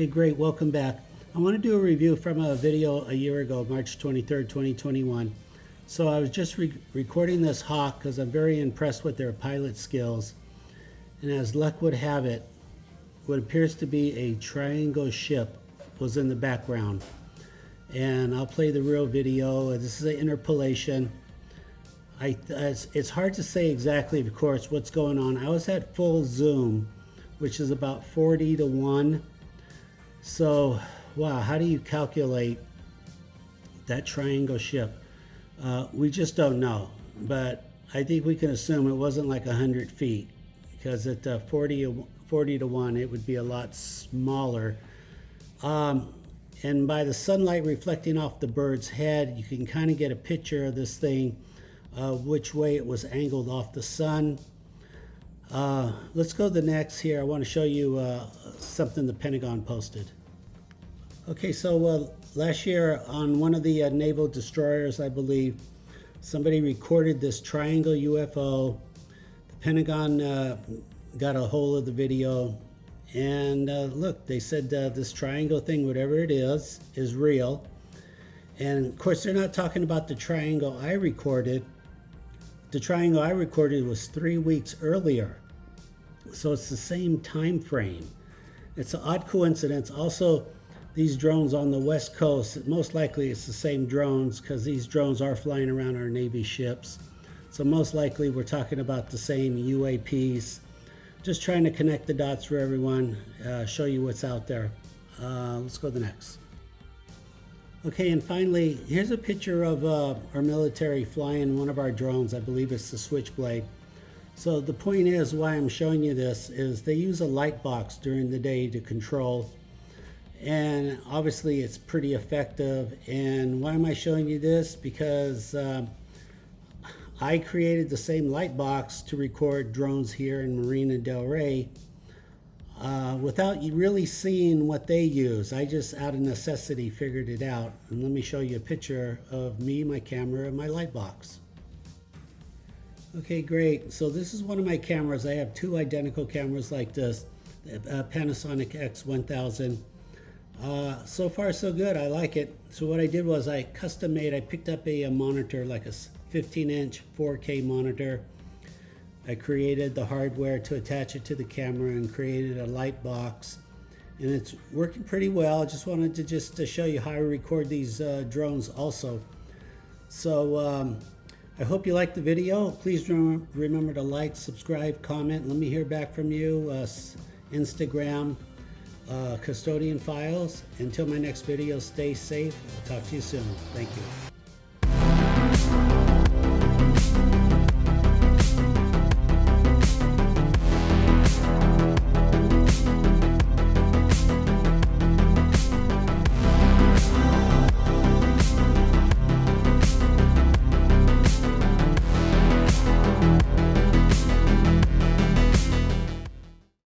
Okay, great. Welcome back. I want to do a review from a video a year ago, March 23rd, 2021. So I was just recording this hawk because I'm very impressed with their pilot skills. And as luck would have it, what appears to be a triangle ship was in the background. And I'll play the real video. This is an interpolation. It's hard to say exactly, of course, what's going on. I was at full zoom, which is about 40 to 1. So, wow, how do you calculate that triangle ship? We just don't know. But I think we can assume it wasn't like 100 feet, because at 40 to 1, it would be a lot smaller. And by the sunlight reflecting off the bird's head, you can kind of get a picture of this thing, which way it was angled off the sun. Let's go to the next here. I want to show you something the Pentagon posted. Okay, so last year on one of the naval destroyers, I believe, somebody recorded this triangle UFO. The Pentagon got a hold of the video, and look, they said this triangle thing, whatever it is real. And of course, they're not talking about the triangle I recorded. The triangle I recorded was 3 weeks earlier. So it's the same time frame. It's an odd coincidence. Also, these drones on the West Coast, most likely it's the same drones, because these drones are flying around our Navy ships. So most likely we're talking about the same UAPs. Just trying to connect the dots for everyone, show you what's out there. Let's go to the next. Okay, and finally, here's a picture of our military flying one of our drones. I believe it's the Switchblade. So the point is, why I'm showing you this is they use a light box during the day to control. And obviously it's pretty effective. And why am I showing you this? Because I created the same light box to record drones here in Marina Del Rey without you really seeing what they use. I just, out of necessity, figured it out. And let me show you a picture of me, my camera, and my light box. Okay, great. So this is one of my cameras. I have two identical cameras like this, Panasonic X1000. So far so good. I like it. So what I did was I custom made, I picked up a monitor, like a 15-inch 4K monitor. I created the hardware to attach it to the camera and created a light box, and it's working pretty well. I just wanted to show you how I record these drones also. So I hope you liked the video. Please remember to like, subscribe, comment. Let me hear back from you. Instagram, Custodian Files. Until my next video, stay safe. I'll talk to you soon. Thank you.